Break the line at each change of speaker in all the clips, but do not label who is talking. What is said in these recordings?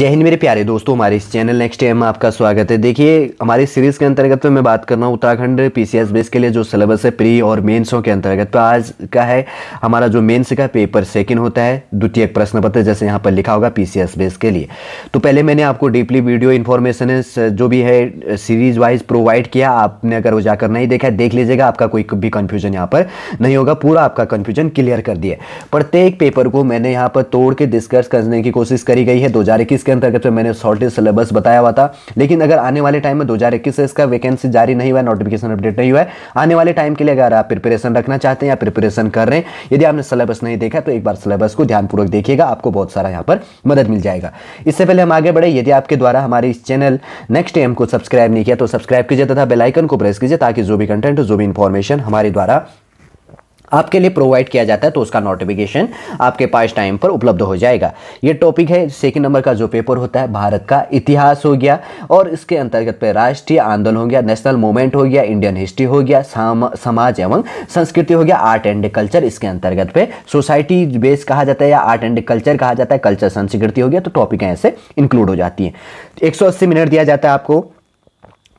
जय हिंद मेरे प्यारे दोस्तों, हमारे इस चैनल नेक्स्ट टाइम में आपका स्वागत है। देखिए, हमारी सीरीज़ के अंतर्गत मैं बात कर रहा हूँ उत्तराखंड पीसीएस बेस के लिए जो सिलेबस है प्री और मेंसों के अंतर्गत। तो आज का है हमारा जो मेंस का पेपर सेकंड होता है, द्वितीय प्रश्न पत्र, जैसे यहाँ पर लिखा होगा पीसीएस बेस के लिए। तो पहले मैंने आपको डीपली वीडियो इन्फॉर्मेशन जो भी है सीरीज वाइज प्रोवाइड किया। आपने अगर वो जाकर नहीं देखा है देख लीजिएगा, आपका कोई भी कन्फ्यूजन यहाँ पर नहीं होगा, पूरा आपका कन्फ्यूजन क्लियर कर दिया। प्रत्येक पेपर को मैंने यहाँ पर तोड़ के डिस्कस करने की कोशिश करी गई है। 2021 के अंतर्गत में मैंने शॉर्टेज सिलेबस बताया हुआ था, लेकिन अगर आने वाले टाइम में 2021 से इसका वैकेंसी जारी नहीं हुआ, नोटिफिकेशन अपडेट नहीं हुआ है, आने वाले टाइम के लिए अगर आप प्रिपरेशन रखना चाहते हैं या प्रिपरेशन कर रहे हैं, यदि आपने सिलेबस नहीं देखा तो एक बार सिलेबस को ध्यानपूर्वक देखिएगा, आपको बहुत सारा यहाँ पर मदद मिल जाएगा। इससे पहले हम आगे बढ़े, यदि आपके द्वारा हमारे इस चैनल नेक्स्ट टाइम को सब्सक्राइब नहीं किया तो सब्सक्राइब कीजिए तथा बेल आइकन को प्रेस कीजिए, ताकि जो भी कंटेंट, जो भी इंफॉर्मेशन हमारे द्वारा आपके लिए प्रोवाइड किया जाता है तो उसका नोटिफिकेशन आपके पास टाइम पर उपलब्ध हो जाएगा। ये टॉपिक है सेकंड नंबर का जो पेपर होता है, भारत का इतिहास हो गया, और इसके अंतर्गत पे राष्ट्रीय आंदोलन हो गया, नेशनल मूवमेंट हो गया, इंडियन हिस्ट्री हो गया, समाज एवं संस्कृति हो गया, आर्ट एंड कल्चर इसके अंतर्गत पे सोसाइटी बेस कहा जाता है या आर्ट एंड कल्चर कहा जाता है, कल्चर संस्कृति हो गया। तो टॉपिक ऐसे इंक्लूड हो जाती है। 180 मिनट दिया जाता है आपको,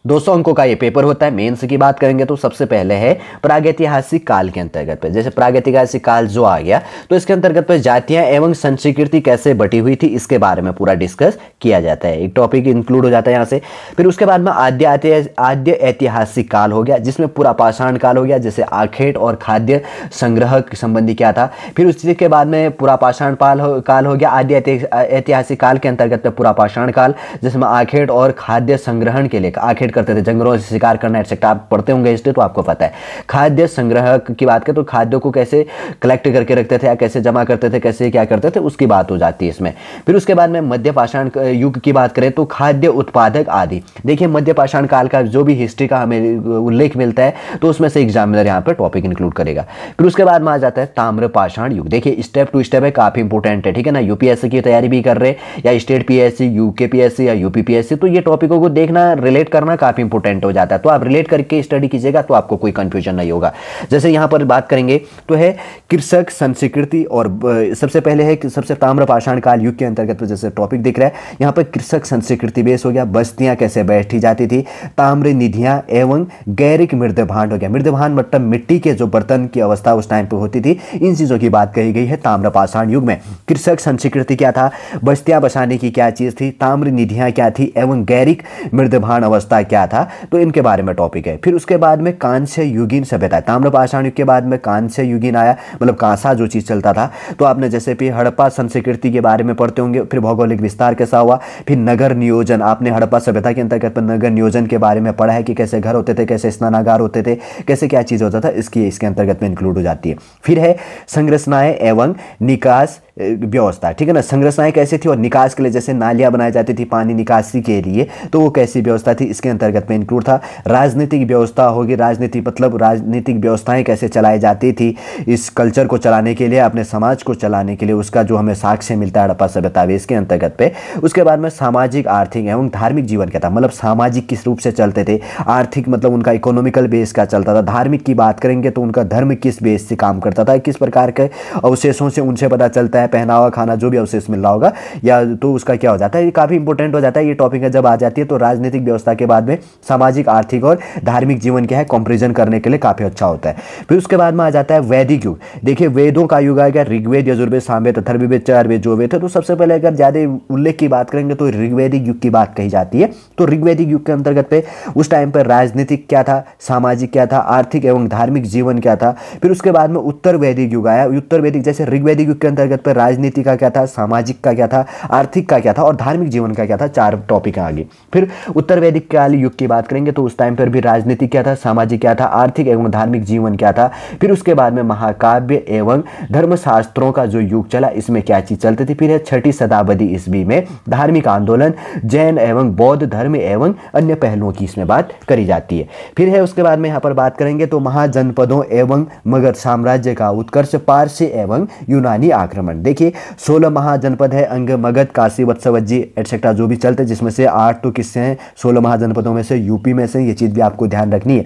200 अंकों का ये पेपर होता है। मेंस की बात करेंगे तो सबसे पहले है प्रागैतिहासिक काल के अंतर्गत पे, जैसे प्रागैतिहासिक काल जो आ गया तो इसके अंतर्गत पे जातियां एवं संस्कृति कैसे बटी हुई थी इसके बारे में पूरा डिस्कस किया जाता है, एक टॉपिक इंक्लूड हो जाता है यहाँ से। फिर उसके बाद में आद्य ऐतिहासिक काल हो गया, जिसमें पूरा पाषाण काल हो गया, जैसे आखेट और खाद्य संग्रह संबंधी क्या था। फिर उसी के बाद में पूरा पाषाण काल हो गया। आद्य ऐतिहासिक काल के अंतर्गत पे पूरा पाषाण काल, जिसमें आखेट और खाद्य संग्रहण के लिए आखेट करते थे, जंगलों से शिकार करना एक्सेट्रा। आप पढ़ते होंगे हिस्ट्री तो आपको पता है। खाद्य संग्रह की बात करें तो खाद्यों को कैसे कलेक्ट करके रखते थे या कैसे जमा करते थे, कैसे क्या करते थे, उसकी बात हो जाती है इसमें। फिर उसके बाद में मध्य पाषाण युग की बात करें तो खाद्य उत्पादक आदि। देखिए, मध्य पाषाण काल का जो भी हिस्ट्री का हमें उल्लेख मिलता है तो उसमें से एग्जामिनर यहाँ पर टॉपिक इंक्लूड करेगा। फिर उसके बाद में आ जाता है ताम्र पाषाण युग। देखिए, स्टेप टू स्टेप है, काफी इंपोर्टेंट है, ठीक है ना। यूपीएससी की तैयारी भी कर रहे या स्टेट पीएससी, यूके पीएससी या यूपी पीएससी, तो ये टॉपिकों को देखना, रिलेट करना काफी इंपोर्टेंट हो जाता है। तो आप रिलेट करके स्टडी कीजिएगा तो आपको कोई कंफ्यूजन नहीं होगा। जैसे यहां पर बात करेंगे तो है कृषक संस्कृति, और सबसे पहले है सबसे ताम्र पाषाण काल युग के अंतर्गत तो जैसे टॉपिक दिख रहा है यहां पर कृषक संस्कृति बेस हो गया, बस्तियां कैसे बैठी जाती थी, ताम्र निधियां एवं गैरिक मृदभांड हो गया। मृदभांड मतलब मिट्टी के जो बर्तन की अवस्था उस टाइम पर होती थी, इन चीजों की बात कही गई है ताम्र पाषाण युग में। कृषक संस्कृति क्या था, बस्तियां बसाने की क्या चीज थी, ताम्र निधियां क्या थी एवं गैरिक मृदभांड अवस्था क्या था, तो इनके बारे में टॉपिक है। फिर उसके बाद में कांस्य युगीन सभ्यता, ताम्र पाषाण युग के बाद में कांस्य युगीन आया, मतलब कांसा जो चीज चलता था। तो आपने जैसे भी हड़प्पा संस्कृति के बारे में पढ़ते होंगे। फिर भौगोलिक विस्तार कैसा हुआ, फिर नगर नियोजन, आपने हड़प्पा सभ्यता के अंतर्गत नगर नियोजन के बारे में पढ़ा है कि कैसे घर होते थे, कैसे स्नानागार होते थे, कैसे क्या चीज होता था, इसके अंतर्गत में इंक्लूड हो जाती है। फिर है संरचनाएं एवं निकास व्यवस्था, ठीक है ना। संरचनाएं कैसी थी और निकास के लिए जैसे नालियां बनाई जाती थी पानी निकासी के लिए, तो वो कैसी व्यवस्था थी, इसके अंतर्गत में इंक्लूड था। राजनीतिक व्यवस्था होगी, राजनीति मतलब राजनीतिक व्यवस्थाएं कैसे चलाई जाती थी इस कल्चर को चलाने के लिए, अपने समाज को चलाने के लिए, उसका जो हमें साक्ष्य मिलता है हड़प्पा सभ्यता इसके अंतर्गत पे। उसके बाद में सामाजिक, आर्थिक एवं धार्मिक जीवन क्या था, मतलब सामाजिक किस रूप से चलते थे, आर्थिक मतलब उनका इकोनॉमिकल बेस का चलता था, धार्मिक की बात करेंगे तो उनका धर्म किस बेस से काम करता था, किस प्रकार के अवशेषों से उनसे पता चलता है, पहनावा खाना जो भी अवशेष मिल रहा होगा या तो उसका क्या हो जाता है, ये काफी इंपॉर्टेंट हो जाता है। ये टॉपिक है जब आ जाती है तो राजनीतिक व्यवस्था के बाद में सामाजिक, आर्थिक और धार्मिक जीवन क्या है, कंपैरिजन करने के लिए काफी अच्छा होता है। फिर उसके बाद में आ जाता है वैदिक युग। देखिए, वेदों का युग आ गया, ऋग्वेद, यजुर्वेद, सामवेद, अथर्ववेद, चारवेद जो वेद थे। तो सबसे पहले अगर ज्यादा उल्लेख की बात करेंगे तो ऋग्वेदिक युग की बात कही जाती है। तो ऋग्वेदिक युग के अंतर्गत पे उस टाइम पर राजनीतिक क्या था, सामाजिक क्या था, आर्थिक एवं धार्मिक जीवन क्या था। फिर उसके बाद में उत्तर वैदिक युग आया। उत्तर वैदिक जैसे ऋग्वेदिक युग के अंतर्गत पर राजनीति का क्या था, सामाजिक का क्या था, आर्थिक का क्या था और धार्मिक जीवन का क्या था, 4 टॉपिक आगे। फिर उत्तर वैदिक काल युग की बात करेंगे तो उस टाइम पर भी राजनीति क्या था, सामाजिक क्या था, आर्थिक एवं धार्मिक जीवन क्या था। फिर उसके बाद में महाकाव्य एवं धर्मशास्त्रों का जो युग चला, इसमें क्या चीज चलती थी। फिर है 6वीं शताब्दी ईस्वी में धार्मिक आंदोलन, जैन एवं बौद्ध धर्म एवं अन्य पहलुओं की इसमें बात करी जाती है। फिर है उसके बाद में यहाँ पर बात करेंगे तो महाजनपदों एवं मगध साम्राज्य का उत्कर्ष, पारसी एवं यूनानी आक्रमण। देखिए, 16 महाजनपद है, अंग, मगध, काशी, वत्सवज्जी एटसेट्रा जो भी चलते, जिसमें से 8 तो किससे हैं, 16 महाजनपदों में से यूपी में से, ये चीज भी आपको ध्यान रखनी है।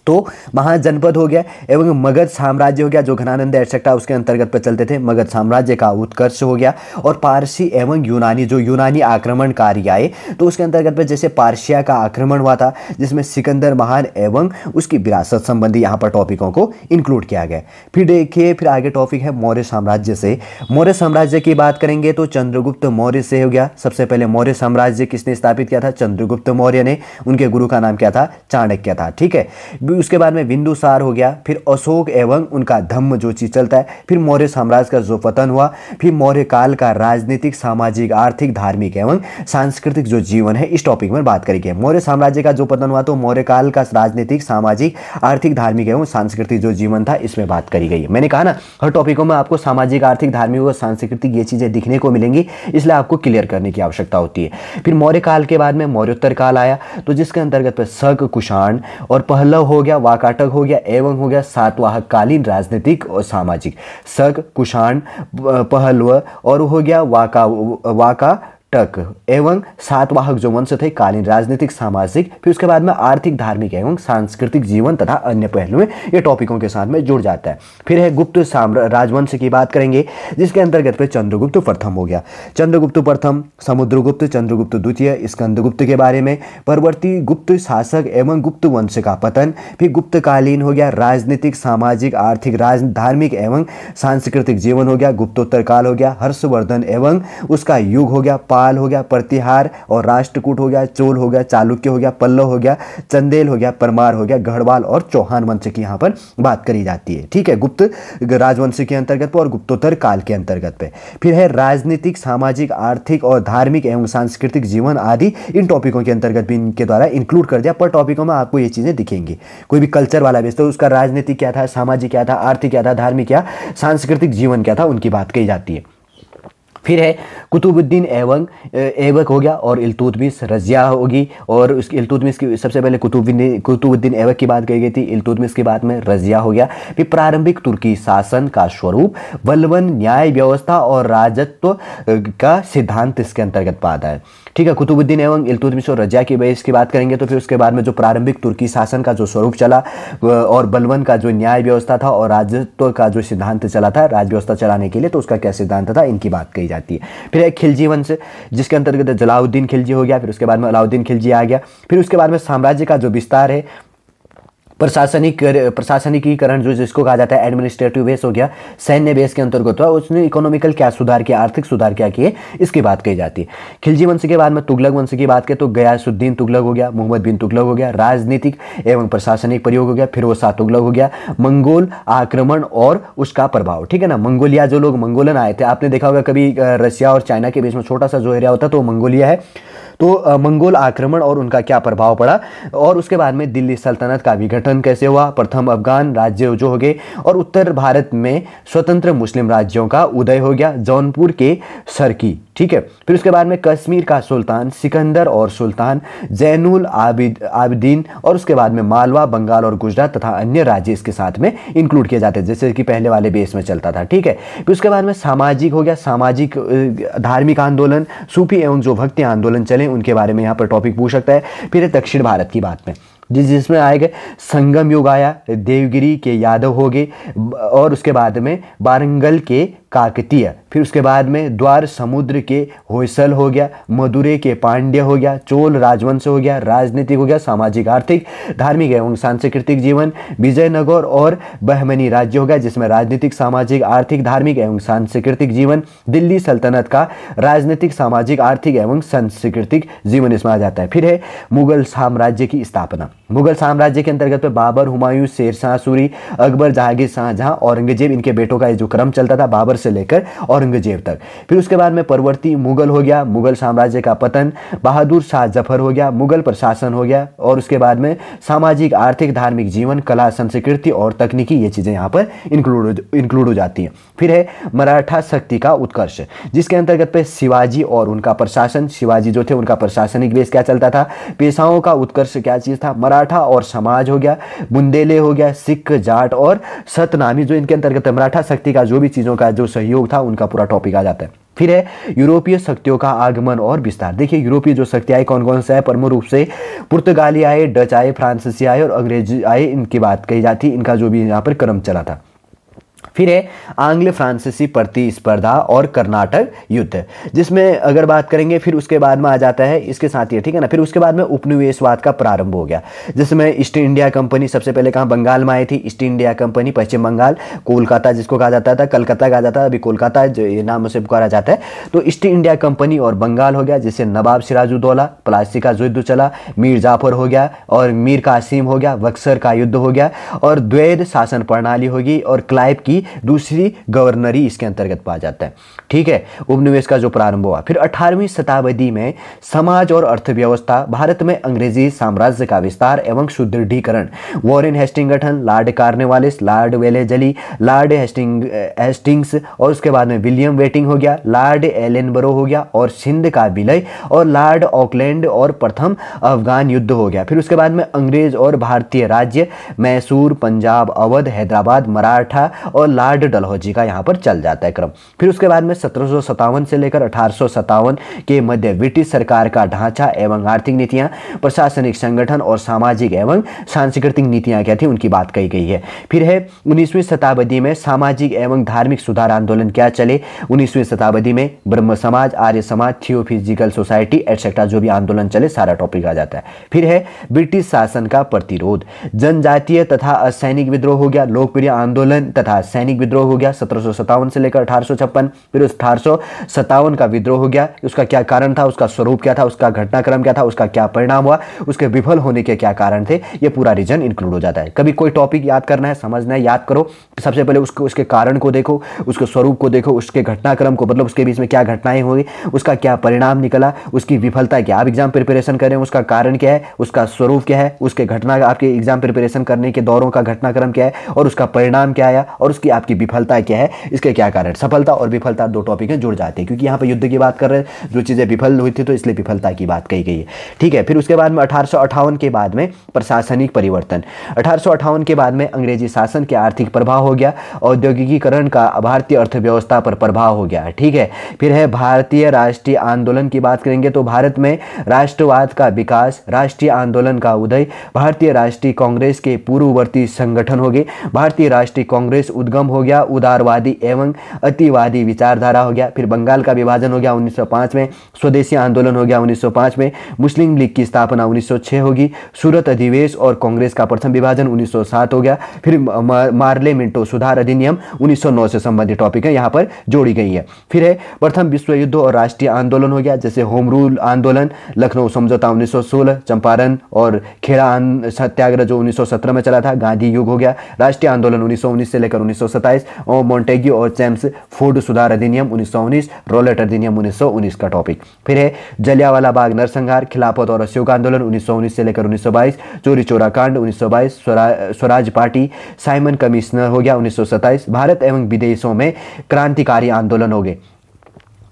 तो महाजनपद हो गया एवं मगध साम्राज्य हो गया, जो घनानंद एटसेट्रा उसके अंतर्गत पर चलते थे। मगध साम्राज्य का उत्कर्ष हो गया। और पारसी एवं यूनानी, जो यूनानी आक्रमणकारी आए तो उसके अंतर्गत पर जैसे पार्शिया का आक्रमण हुआ था, जिसमें सिकंदर महान एवं उसकी विरासत संबंधी यहाँ पर टॉपिकों को इंक्लूड किया गया। फिर देखिए, फिर आगे टॉपिक है मौर्य साम्राज्य से। मौर्य साम्राज्य की बात करेंगे तो चंद्रगुप्त मौर्य से हो गया। सबसे पहले मौर्य साम्राज्य किसने स्थापित किया था? चंद्रगुप्त मौर्य ने। उनके गुरु का नाम क्या था? चाणक्य था। ठीक है, उसके बाद में बिंदुसार हो गया, फिर अशोक एवं उनका धम्म जो चीज चलता है, फिर मौर्य साम्राज्य का जो पतन हुआ, फिर मौर्य काल का राजनीतिक, सामाजिक, आर्थिक, धार्मिक एवं सांस्कृतिक जो जीवन है, इस टॉपिक में बात करेंगे। मौर्य साम्राज्य का जो पतन हुआ तो मौर्य काल का राजनीतिक, सामाजिक, आर्थिक, धार्मिक एवं सांस्कृतिक जो जीवन था, इसमें बात करी गई है। मैंने कहा ना, हर टॉपिकों में आपको सामाजिक, आर्थिक, धार्मिक और सांस्कृतिक ये चीजें दिखने को मिलेंगी, इसलिए आपको क्लियर करने की आवश्यकता होती है। फिर मौर्य काल के बाद में मौर्योत्तर काल आया, तो जिसके अंतर्गत शक, कुषाण और पहलव हो गया, वाकाटक हो गया एवं हो गया सातवाहन कालीन राजनीतिक और सामाजिक। शक, कुषाण, पहलव और हो गया वाका टक एवं सातवाहक जो वंश थे, कालीन राजनीतिक, सामाजिक, फिर उसके बाद में आर्थिक, धार्मिक एवं सांस्कृतिक जीवन तथा अन्य पहलुओं ये टॉपिकों के साथ में जुड़ जाता है। फिर है गुप्त राजवंश की बात करेंगे, जिसके अंतर्गत पे चंद्रगुप्त प्रथम हो गया। चंद्रगुप्त प्रथम, समुद्रगुप्त, चंद्रगुप्त द्वितीय, स्कंदगुप्त के बारे में, परवर्ती गुप्त शासक एवं गुप्त वंश का पतन, फिर गुप्तकालीन हो गया, राजनीतिक, सामाजिक, आर्थिक, धार्मिक एवं सांस्कृतिक जीवन हो गया, गुप्तोत्तर काल हो गया, हर्षवर्धन एवं उसका युग हो गया, पाल हो गया, प्रतिहार और राष्ट्रकूट हो गया, चोल हो गया, चालुक्य हो गया, पल्लव हो गया, चंदेल हो गया, परमार हो गया, गढ़वाल और चौहान वंश की यहाँ पर बात करी जाती है। ठीक है, गुप्त राजवंश के अंतर्गत पे और गुप्तोत्तर काल के अंतर्गत पे। फिर है राजनीतिक, सामाजिक, आर्थिक और धार्मिक एवं सांस्कृतिक जीवन आदि, इन टॉपिकों के अंतर्गत भी इनके द्वारा इंक्लूड कर दिया। पर टॉपिकों में आपको ये चीजें दिखेंगी। कोई भी कल्चर वाला बेस तो उसका राजनीतिक क्या था, सामाजिक क्या था, आर्थिक क्या था, धार्मिक क्या, सांस्कृतिक जीवन क्या था, उनकी बात कही जाती है। फिर है कुतुबुद्दीन एवं ऐबक हो गया और इल्तुतमिश, रजिया होगी। और उसकी इल्तुतमिश की सबसे पहले कुतुबुद्दीन ऐबक की बात कही गई थी, इल्तुतमिश की बाद में रजिया हो गया। फिर प्रारंभिक तुर्की शासन का स्वरूप, बलवन, न्याय व्यवस्था और राजत्व का सिद्धांत इसके अंतर्गत आता है। ठीक है, कुतुबुद्दीन एवं इल्तुतमिश और रजिया की बेस की बात करेंगे तो फिर उसके बाद में जो प्रारंभिक तुर्की शासन का जो स्वरूप चला और बलवन का जो न्याय व्यवस्था था और राजत्व का जो सिद्धांत चला था राज व्यवस्था चलाने के लिए, तो उसका क्या सिद्धांत था, इनकी बात कही जाती है। फिर एक खिलजी वंश, जिसके अंतर्गत जलालुद्दीन खिलजी हो गया, फिर उसके बाद में अलाउद्दीन खिलजी आ गया। फिर उसके बाद में साम्राज्य का जो विस्तार है, प्रशासनिकीकरण जो जिसको कहा जाता है एडमिनिस्ट्रेटिव बेस हो गया, सैन्य बेस के अंतर्गत हुआ। उसने इकोनॉमिकल क्या सुधार किया, आर्थिक सुधार क्या किए, इसकी बात कही जाती है। खिलजी वंश के बाद में तुगलक वंश की बात करें तो गयासुद्दीन तुगलक हो गया, मोहम्मद बिन तुगलक हो गया, राजनीतिक एवं प्रशासनिक प्रयोग हो गया। फिरोज शाह तुगलक हो गया, मंगोल आक्रमण और उसका प्रभाव। ठीक है ना, मंगोलिया जो लोग मंगोलन आए थे, आपने देखा होगा कभी रशिया और चाइना के बीच में छोटा सा जो एरिया होता है तो मंगोलिया है। तो मंगोल आक्रमण और उनका क्या प्रभाव पड़ा, और उसके बाद में दिल्ली सल्तनत का विघटन कैसे हुआ, प्रथम अफगान राज्य जो हो गए, और उत्तर भारत में स्वतंत्र मुस्लिम राज्यों का उदय हो गया, जौनपुर के सरकी। ठीक है, फिर उसके बाद में कश्मीर का सुल्तान सिकंदर और सुल्तान जैनुल आबिदीन, और उसके बाद में मालवा, बंगाल और गुजरात तथा अन्य राज्य इसके साथ में इंक्लूड किए जाते हैं, जैसे कि पहले वाले बेस में चलता था। ठीक है, फिर उसके बाद में सामाजिक हो गया, सामाजिक धार्मिक आंदोलन, सूफी एवं जो भक्ति आंदोलन चले उनके बारे में यहाँ पर टॉपिक पूछ सकता है। फिर दक्षिण भारत की बात में जिसमें आएगा संगम युग आया, देवगिरी के यादव हो गए, और उसके बाद में वारंगल के काकतीय, फिर उसके बाद में द्वार समुद्र के होयसल हो गया, मदुरै के पांड्य हो गया, चोल राजवंश हो गया, राजनीतिक हो गया, सामाजिक, आर्थिक, धार्मिक एवं सांस्कृतिक जीवन, विजयनगर और बहमनी राज्य हो गया, जिसमें राजनीतिक, सामाजिक, आर्थिक, धार्मिक एवं सांस्कृतिक जीवन, दिल्ली सल्तनत का राजनीतिक, सामाजिक, आर्थिक एवं सांस्कृतिक जीवन इसमें आ जाता है। फिर है मुगल साम्राज्य की स्थापना। मुगल साम्राज्य के अंतर्गत पे बाबर, हुमायूं, शेरशाह सूरी, अकबर, जहांगीर, शाहजहां, औरंगजेब, इनके बेटों का जो क्रम चलता था बाबर से लेकर औरंगजेब तक। फिर उसके बाद में परवर्ती मुगल हो गया, मुगल साम्राज्य का पतन, बहादुर शाह जफर हो गया, मुगल प्रशासन हो गया, और उसके बाद में सामाजिक, आर्थिक, धार्मिक जीवन, कला, संस्कृति और तकनीकी, ये चीजें यहाँ पर इंक्लूड हो जाती हैं। फिर है मराठा शक्ति का उत्कर्ष, जिसके अंतर्गत पे शिवाजी और उनका प्रशासन, शिवाजी जो थे उनका प्रशासनिक बेस क्या चलता था, पेशाओं का उत्कर्ष क्या चीज था, मराठा और समाज हो गया, बुंदेले हो गया, सिख, जाट और सतनामी, जो इनके अंतर्गत मराठा शक्ति का जो भी चीजों का जो सहयोग था उनका पूरा टॉपिक आ जाता है। फिर है यूरोपीय शक्तियों का आगमन और विस्तार। देखिए यूरोपीय जो शक्ति आई कौन कौन सा है, प्रमुख रूप से पुर्तगाली आए, डच आए, फ्रांसीसी आए और अंग्रेज आए, इनकी बात कही जाती है, इनका जो भी यहाँ पर क्रम चला था। फिर है आंग्ल फ्रांसीसी प्रतिस्पर्धा और कर्नाटक युद्ध, जिसमें अगर बात करेंगे फिर उसके बाद में आ जाता है इसके साथ ही, ठीक है ना। फिर उसके बाद में उपनिवेशवाद का प्रारंभ हो गया, जिसमें ईस्ट इंडिया कंपनी सबसे पहले कहाँ, बंगाल में आई थी। ईस्ट इंडिया कंपनी पश्चिम बंगाल, कोलकाता जिसको कहा जाता था, कलकत्ता कहा जाता है, अभी कोलकाता जो ये नाम से पुकारा जाता है। तो ईस्ट इंडिया कंपनी और बंगाल हो गया, जिससे नवाब सिराजुद्दौला, प्लासी का युद्ध चला, मीर जाफर हो गया और मीर कासिम हो गया, बक्सर का युद्ध हो गया और द्वैध शासन प्रणाली होगी और क्लाइव की दूसरी गवर्नरी इसके अंतर्गत पाया जाता है, ठीक है। उपनिवेश का जो प्रारंभ हुआ, फिर 18वीं शताब्दी में समाज और अर्थव्यवस्था, भारत में अंग्रेजी साम्राज्य का विस्तार एवं सुदृढ़ीकरण, वॉरेन हेस्टिंग गठन, Lord Cornwallis, Lord Wellesley, Lord Hastings और उसके बाद में विलियम वेटिंग हो गया, लॉर्ड एलेनबरो हो गया और सिंध का विलय और लॉर्ड ऑकलैंड और प्रथम अफगान युद्ध हो गया। फिर उसके बाद में अंग्रेज और भारतीय राज्य, मैसूर, पंजाब, अवध, हैदराबाद, मराठा और लॉर्ड डलहौजी का यहाँ पर चल जाता है क्रम। फिर उसके बाद में 1757 से लेकर 1857 के मध्य ब्रिटिश सरकार का ढांचा एवं आर्थिक नीतियां, प्रशासनिक संगठन और सामाजिक एवं सांस्कृतिक नीतियां क्या थी उनकी बात कही गई है। फिर है 19वीं शताब्दी में सामाजिक एवं धार्मिक सुधार आंदोलन क्या चले। 19वीं शताब्दी में ब्रह्म समाज, आर्य समाज, थियोफिजिकल सोसाइटी एटसेट्रा जो भी आंदोलन चले सारा टॉपिक आ जाता है। फिर है ब्रिटिश शासन का प्रतिरोध, जनजातीय तथा असैनिक विद्रोह हो गया, लोकप्रिय आंदोलन तथा सैनिक विद्रोह हो गया 1757 से लेकर 1856। फिर उस 1857 का विद्रोह हो गया, उसका क्या कारण था, उसका स्वरूप क्या था, उसका घटनाक्रम क्या था, उसका क्या परिणाम हुआ, उसके विफल होने के क्या कारण थे, ये पूरा रीजन इंक्लूड हो जाता है। कभी कोई टॉपिक याद करना है, समझना है, याद करो, सबसे पहले उसके कारण को देखो, उसके स्वरूप को देखो, उसके घटनाक्रम को, मतलब उसके बीच में क्या घटनाएं हुई, उसका क्या परिणाम निकला, उसकी विफलता क्या, आप एग्जाम प्रिपरेशन कर रहे हैं उसका कारण क्या है, उसका स्वरूप क्या है, उसके घटना आपके एग्जाम प्रिपरेशन करने के दौरों का घटनाक्रम क्या है और उसका परिणाम क्या आया और उसकी आपकी विफलता क्या है, इसके क्या कारण। सफलता और विफलता दो टॉपिक हैं, जुड़ जाते हैं क्योंकि यहाँ पर युद्ध की बात कर रहे हैं, जो चीज़ें विफल हुई थी तो इसलिए विफलता की बात कही गई है, ठीक है। फिर उसके बाद में 1858 के बाद में प्रशासनिक परिवर्तन, 1858 के बाद में अंग्रेजी शासन के आर्थिक प्रभाव हो गया, औद्योगिकीकरण का भारतीय अर्थव्यवस्था पर प्रभाव हो गया, ठीक है। फिर है भारतीय राष्ट्रीय आंदोलन की बात करेंगे तो भारत में राष्ट्रवाद का विकास, राष्ट्रीय आंदोलन का उदय, भारतीय राष्ट्रीय कांग्रेस के पूर्ववर्ती संगठन हो गए, भारतीय राष्ट्रीय कांग्रेस उद्गम हो गया, उदारवादी एवं अतिवादी विचारधारा हो गया। फिर बंगाल का विभाजन हो गया 1905 में, स्वदेशी आंदोलन हो गया 1905 में, मुस्लिम लीग की स्थापना 1906 होगी, सूरत अधिवेश और कांग्रेस का प्रथम विभाजन 1907 हो गया। फिर मार्ले मिंटो सुधार अधिनियम 1909 से संबंधित टॉपिक है यहाँ पर जोड़ी गई है। फिर है प्रथम विश्व युद्ध और राष्ट्रीय आंदोलन हो गया, जैसे होम रूल आंदोलन, लखनऊ समझौता 1916, चंपारण और खेड़ा सत्याग्रह जो 1917 में चला था, गांधी युग हो गया, राष्ट्रीय आंदोलन 1919 से लेकर 1927 और मोंटेग्यू और चैम्स फूड सुधार अधिनियम 1919, रॉलेट अधिनियम 1919 का टॉपिक। फिर है जलियांवाला बाग नरसंहार, खिलाफत और असहयोग आंदोलन 1919 से लेकर 1922, चोरी चोरा कांड 1922, स्वराज पार्टी, साइमन कमिश्नर हो गया 1927, भारत एवं विदेशों में क्रांतिकारी आंदोलन हो गए।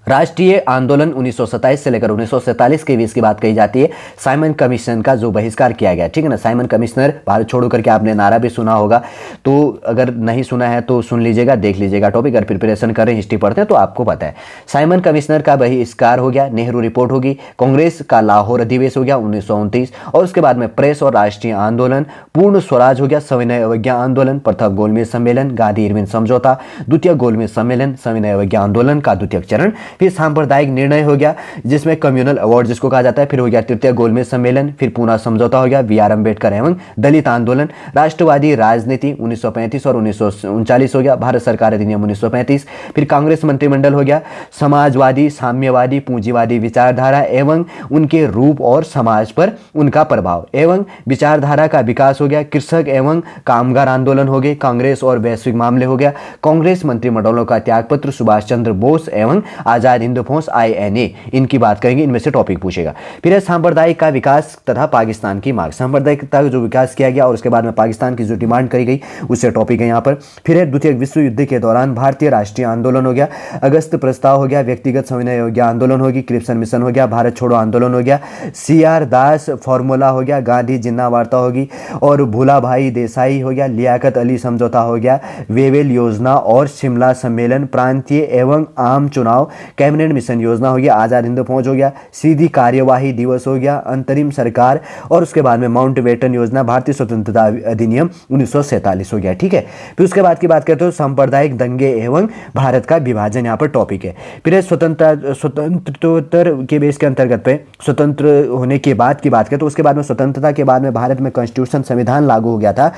राष्ट्रीय आंदोलन 1927 से लेकर 1947 के बीच की बात कही जाती है, साइमन कमीशन का जो बहिष्कार किया गया, ठीक है ना। साइमन कमिश्नर भारत छोड़ो करके आपने नारा भी सुना होगा, तो अगर नहीं सुना है तो सुन लीजिएगा, देख लीजिएगा टॉपिक, अगर प्रिपरेशन करें हिस्ट्री पढ़ते हैं तो आपको पता है। साइमन कमिश्नर का बहिष्कार हो गया, नेहरू रिपोर्ट होगी, कांग्रेस का लाहौर अधिवेश हो गया 1929 और उसके बाद में प्रेस और राष्ट्रीय आंदोलन, पूर्ण स्वराज हो गया, सविनय अवज्ञा आंदोलन, प्रथम गोलमेज सम्मेलन, गांधी इरविन समझौता, द्वितीय गोलमेज सम्मेलन, सविनय अवज्ञा आंदोलन का द्वितीय चरण, फिर सांप्रदायिक निर्णय हो गया जिसमें कम्युनल अवार्ड जिसको कहा जाता है, फिर हो गया तृतीय गोलमेज सम्मेलन, फिर पूना समझौता हो गया, बी.आर. अम्बेडकर एवं दलित आंदोलन, राष्ट्रवादी राजनीति 1935 और 1939 हो गया, भारत सरकार अधिनियम 1935, फिर कांग्रेस मंत्रिमंडल हो गया, समाजवादी, साम्यवादी, पूंजीवादी विचारधारा एवं उनके रूप और समाज पर उनका प्रभाव एवं विचारधारा का विकास हो गया, कृषक एवं कामगार आंदोलन हो गए, कांग्रेस और वैश्विक मामले हो गया, कांग्रेस मंत्रिमंडलों का त्यागपत्र, सुभाष चंद्र बोस एवं आजाद हिंद फौज INA, इनकी बात करेंगे, इनमें से टॉपिक पूछेगा। फिर है सांप्रदायिक का विकास तथा पाकिस्तान की मांग, सांप्रदायिकता का जो विकास किया गया और उसके बाद में पाकिस्तान की जो डिमांड करी गई उससे टॉपिक है यहाँ पर। फिर है द्वितीय विश्व युद्ध के दौरान भारतीय राष्ट्रीय आंदोलन हो गया, अगस्त प्रस्ताव हो गया, व्यक्तिगत सविनय अवज्ञा आंदोलन होगी, क्रिप्सन मिशन हो गया, भारत छोड़ो आंदोलन हो गया, CR दास फॉर्मूला हो गया, गांधी जिन्ना वार्ता होगी और भूला भाई देसाई हो गया, लियाकत अली समझौता हो गया, वेवेल योजना और शिमला सम्मेलन, प्रांतीय एवं आम चुनाव, कैबिनेट मिशन योजना हो गया, आज़ाद हिंद फौज हो गया, सीधी कार्यवाही दिवस हो गया, अंतरिम सरकार, और उसके बाद में माउंटबेटन योजना, भारतीय स्वतंत्रता अधिनियम 1947 हो गया। ठीक है, फिर उसके बाद की बात करते हो सांप्रदायिक दंगे एवं भारत का विभाजन, यहाँ पर टॉपिक है। फिर स्वतंत्रोत्तर के बेस के अंतर्गत पे स्वतंत्र होने के बाद की बात करें तो उसके बाद में स्वतंत्रता के बाद में भारत में कॉन्स्टिट्यूशन संविधान लागू हो गया था।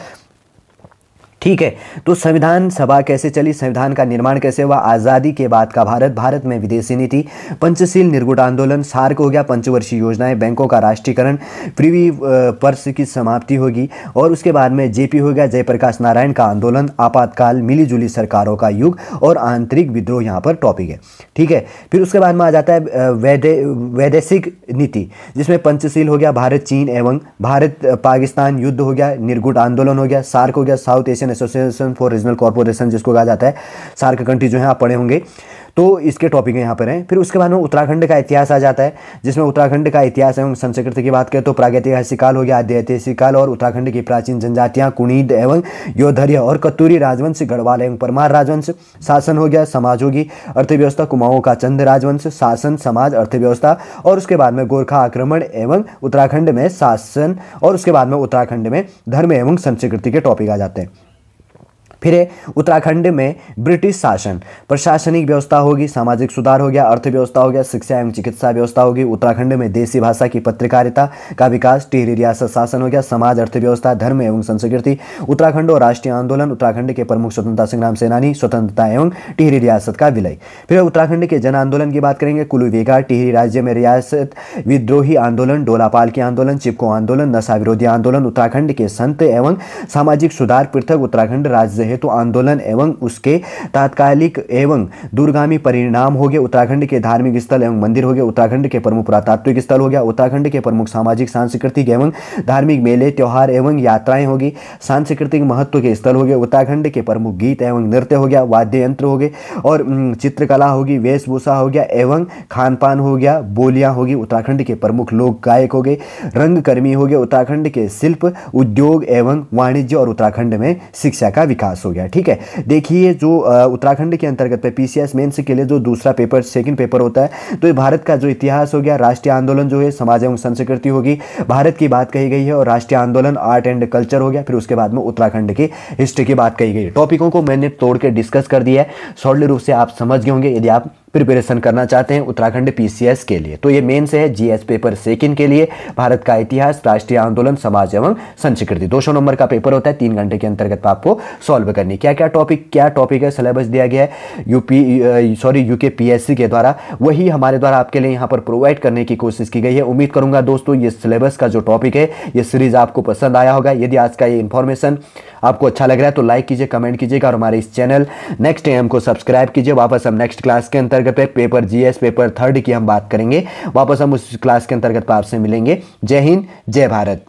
ठीक है, तो संविधान सभा कैसे चली, संविधान का निर्माण कैसे हुआ, आज़ादी के बाद का भारत, भारत में विदेशी नीति, पंचशील निर्गुट आंदोलन, सार्क हो गया, पंचवर्षीय योजनाएं, बैंकों का राष्ट्रीयकरण, प्रिवी पर्स की समाप्ति होगी, और उसके बाद में जेपी हो गया, जयप्रकाश नारायण का आंदोलन, आपातकाल, मिलीजुली सरकारों का युग, और आंतरिक विद्रोह यहाँ पर टॉपिक है। ठीक है, फिर उसके बाद में आ जाता है वैदेशिक नीति, जिसमें पंचशील हो गया, भारत चीन एवं भारत पाकिस्तान युद्ध हो गया, निर्गुट आंदोलन हो गया, सार्क हो गया, south Asian association for regional corporation जिसको कहा जाता है, सार्क कंट्री जो है आप पढ़े होंगे, तो इसके टॉपिक यहाँ पर हैं। फिर उसके बाद में उत्तराखंड का इतिहास आ जाता है, जिसमें उत्तराखंड का इतिहास एवं संस्कृति की बात करें तो प्रागैतिहासिक काल हो गया, आद्यऐतिहासिक काल, और उत्तराखंड की प्राचीन जनजातियाँ कुणीद एवं योधर्य और कत्तूरी राजवंश, गढ़वाल एवं परमार राजवंश, शासन हो गया, समाज होगी, अर्थव्यवस्था कुमाऊं का चंद राजवंश, शासन, समाज, अर्थव्यवस्था, और उसके बाद में गोरखा आक्रमण एवं उत्तराखंड में शासन, और उसके बाद में उत्तराखंड में धर्म एवं संस्कृति के टॉपिक आ जाते हैं। फिर उत्तराखंड में ब्रिटिश शासन, प्रशासनिक व्यवस्था होगी, सामाजिक सुधार हो गया, अर्थव्यवस्था हो गया, शिक्षा एवं चिकित्सा व्यवस्था होगी, उत्तराखंड में देसी भाषा की पत्रकारिता का विकास, टिहरी रियासत शासन हो गया, समाज, अर्थव्यवस्था, धर्म एवं संस्कृति, उत्तराखंड और राष्ट्रीय आंदोलन, उत्तराखंड के प्रमुख स्वतंत्रता संग्राम सेनानी, स्वतंत्रता एवं टिहरी रियासत का विलय। फिर उत्तराखंड के जन आंदोलन की बात करेंगे, कुल्लू बेगार, टिहरी राज्य में रियासत विद्रोही आंदोलन, डोलापाल की आंदोलन, चिपको आंदोलन, नशा विरोधी आंदोलन, उत्तराखंड के संत एवं सामाजिक सुधार, पृथक उत्तराखंड राज्य हेतु आंदोलन एवं उसके तात्कालिक एवं दूरगामी परिणाम हो गए, उत्तराखंड के धार्मिक स्थल एवं मंदिर हो गए, उत्तराखंड के प्रमुख पुरातात्विक स्थल हो गया, उत्तराखंड के प्रमुख सामाजिक सांस्कृतिक एवं धार्मिक मेले, त्योहार एवं यात्राएं होगी, सांस्कृतिक महत्व के स्थल हो गए, उत्तराखंड के प्रमुख गीत एवं नृत्य हो गया, वाद्य यंत्र हो गए, और चित्रकला होगी, वेशभूषा हो गया एवं खान पान हो गया, बोलियां होगी, उत्तराखंड के प्रमुख लोक गायक हो गए, रंगकर्मी हो गए, उत्तराखंड के शिल्प उद्योग एवं वाणिज्य, और उत्तराखंड में शिक्षा का विकास हो गया। ठीक है, देखिए जो उत्तराखंड के अंतर्गत पे पीसीएस मेंस के लिए जो दूसरा पेपर, सेकंड पेपर होता है, तो ये भारत का जो इतिहास हो गया, राष्ट्रीय आंदोलन जो है, समाज एवं संस्कृति होगी, भारत की बात कही गई है, और राष्ट्रीय आंदोलन आर्ट एंड कल्चर हो गया, फिर उसके बाद में उत्तराखंड की हिस्ट्री की बात कही गई है। टॉपिकों को मैंने तोड़ के डिस्कस कर दिया है, शॉर्टली रूप से आप समझ गए होंगे। यदि आप प्रिपरेशन करना चाहते हैं उत्तराखंड पीसीएस के लिए, तो ये मेन से है जीएस पेपर सेकंड के लिए, भारत का इतिहास, राष्ट्रीय आंदोलन, समाज एवं संस्कृति, 200 नंबर का पेपर होता है, 3 घंटे के अंतर्गत आपको सॉल्व करनी। क्या टॉपिक है, सिलेबस दिया गया है यूके पीएससी के द्वारा, वही हमारे द्वारा आपके लिए यहाँ पर प्रोवाइड करने की कोशिश की गई है। उम्मीद करूंगा दोस्तों ये सिलेबस का जो टॉपिक है, ये सीरीज आपको पसंद आया होगा। यदि आज का ये इन्फॉर्मेशन आपको अच्छा लग रहा है तो लाइक कीजिए, कमेंट कीजिएगा, और हमारे इस चैनल नेक्स्ट एएम को सब्सक्राइब कीजिए। वापस हम नेक्स्ट क्लास के अंतर्गत पेपर जीएस पेपर थर्ड की हम बात करेंगे, वापस हम उस क्लास के अंतर्गत आपसे मिलेंगे। जय हिंद, जय भारत।